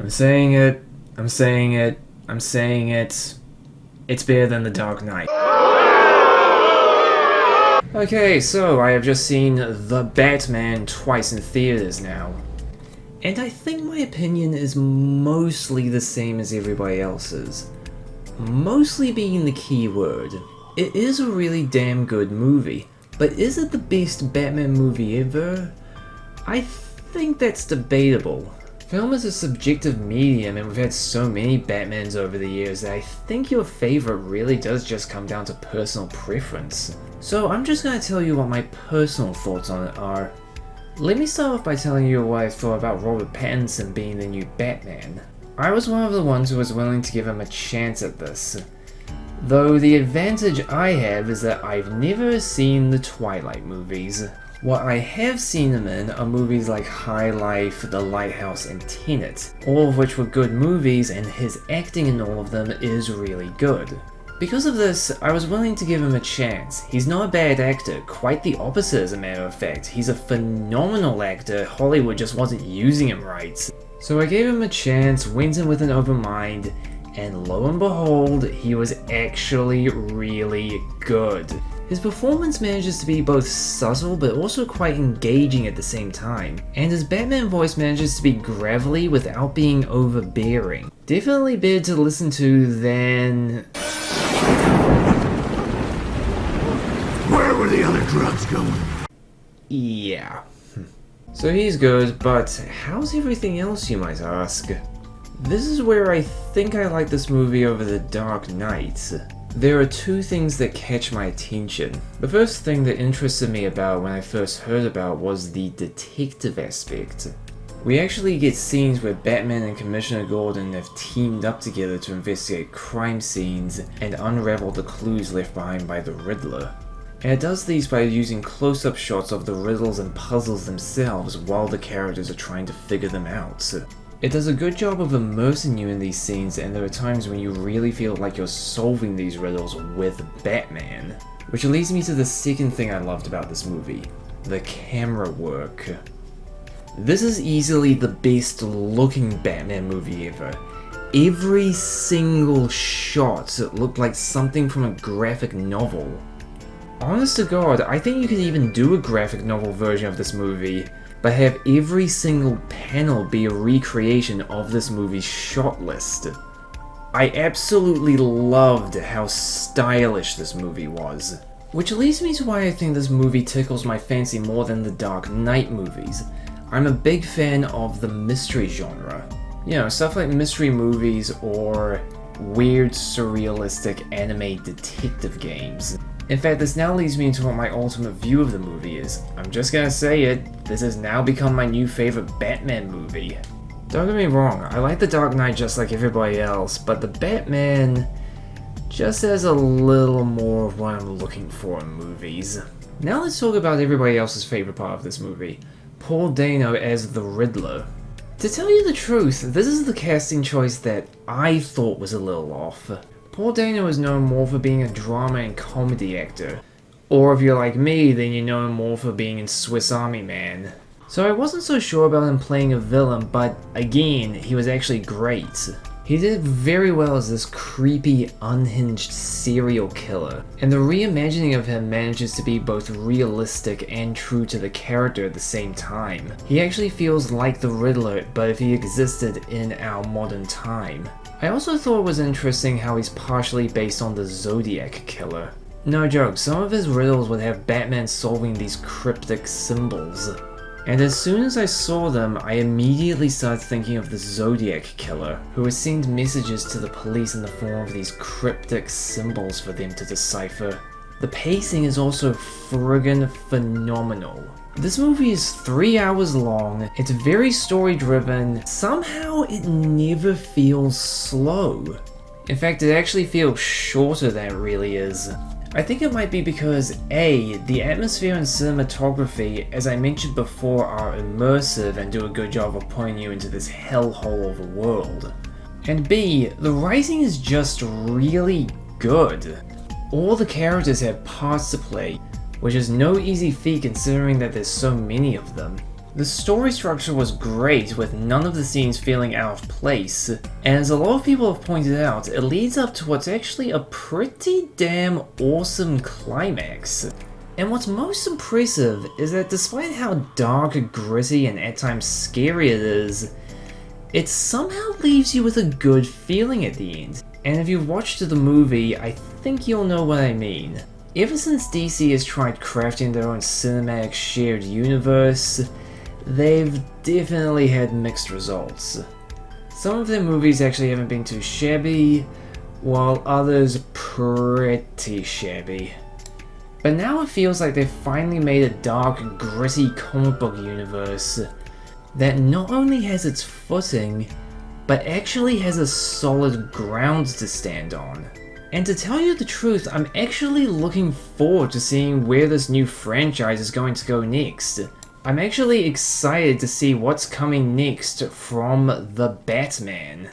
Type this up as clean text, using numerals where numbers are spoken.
I'm saying it. I'm saying it. I'm saying it. It's better than The Dark Knight. Okay, so I have just seen The Batman twice in theaters now. And I think my opinion is mostly the same as everybody else's. Mostly being the key word. It is a really damn good movie, but is it the best Batman movie ever? I think that's debatable. Film is a subjective medium, and we've had so many Batmans over the years that I think your favorite really does just come down to personal preference. So I'm just gonna tell you what my personal thoughts on it are. Let me start off by telling you what I thought about Robert Pattinson being the new Batman. I was one of the ones who was willing to give him a chance at this. Though the advantage I have is that I've never seen the Twilight movies. What I have seen him in are movies like High Life, The Lighthouse, and Tenet, all of which were good movies, and his acting in all of them is really good. Because of this, I was willing to give him a chance. He's not a bad actor, quite the opposite as a matter of fact. He's a phenomenal actor, Hollywood just wasn't using him right. So I gave him a chance, went in with an open mind, and lo and behold, he was actually really good. His performance manages to be both subtle but also quite engaging at the same time, and his Batman voice manages to be gravelly without being overbearing. Definitely better to listen to than... Where were the other drugs going? Yeah. So he's good, but how's everything else, you might ask? This is where I think I like this movie over The Dark Knight. There are two things that catch my attention. The first thing that interested me about when I first heard about was the detective aspect. We actually get scenes where Batman and Commissioner Gordon have teamed up together to investigate crime scenes and unravel the clues left behind by the Riddler. And it does these by using close-up shots of the riddles and puzzles themselves while the characters are trying to figure them out. It does a good job of immersing you in these scenes, and there are times when you really feel like you're solving these riddles with Batman. Which leads me to the second thing I loved about this movie, the camera work. This is easily the best looking Batman movie ever. Every single shot looked like something from a graphic novel. Honest to God, I think you could even do a graphic novel version of this movie, but have every single panel be a recreation of this movie's shot list. I absolutely loved how stylish this movie was. Which leads me to why I think this movie tickles my fancy more than the Dark Knight movies. I'm a big fan of the mystery genre. You know, stuff like mystery movies or weird surrealistic anime detective games. In fact, this now leads me into what my ultimate view of the movie is. I'm just gonna say it, this has now become my new favorite Batman movie. Don't get me wrong, I like The Dark Knight just like everybody else, but the Batman just has a little more of what I'm looking for in movies. Now let's talk about everybody else's favorite part of this movie, Paul Dano as the Riddler. To tell you the truth, this is the casting choice that I thought was a little off. Paul Dano is known more for being a drama and comedy actor. Or if you're like me, then you know him more for being in Swiss Army Man. So I wasn't so sure about him playing a villain, but again, he was actually great. He did very well as this creepy, unhinged serial killer, and the reimagining of him manages to be both realistic and true to the character at the same time. He actually feels like the Riddler, but if he existed in our modern time. I also thought it was interesting how he's partially based on the Zodiac Killer. No joke, some of his riddles would have Batman solving these cryptic symbols. And as soon as I saw them, I immediately started thinking of the Zodiac Killer, who would send messages to the police in the form of these cryptic symbols for them to decipher. The pacing is also friggin' phenomenal. This movie is 3 hours long, it's very story driven, somehow it never feels slow. In fact, it actually feels shorter than it really is. I think it might be because A, the atmosphere and cinematography, as I mentioned before, are immersive and do a good job of pulling you into this hellhole of a world. And B, the writing is just really good. All the characters have parts to play, which is no easy feat considering that there's so many of them. The story structure was great, with none of the scenes feeling out of place, and as a lot of people have pointed out, it leads up to what's actually a pretty damn awesome climax. And what's most impressive is that despite how dark, gritty, and at times scary it is, it somehow leaves you with a good feeling at the end. And if you've watched the movie, I think you'll know what I mean. Ever since DC has tried crafting their own cinematic shared universe, they've definitely had mixed results. Some of their movies actually haven't been too shabby, while others pretty shabby. But now it feels like they've finally made a dark, gritty comic book universe that not only has its footing, but actually has a solid ground to stand on. And to tell you the truth, I'm actually looking forward to seeing where this new franchise is going to go next. I'm actually excited to see what's coming next from The Batman.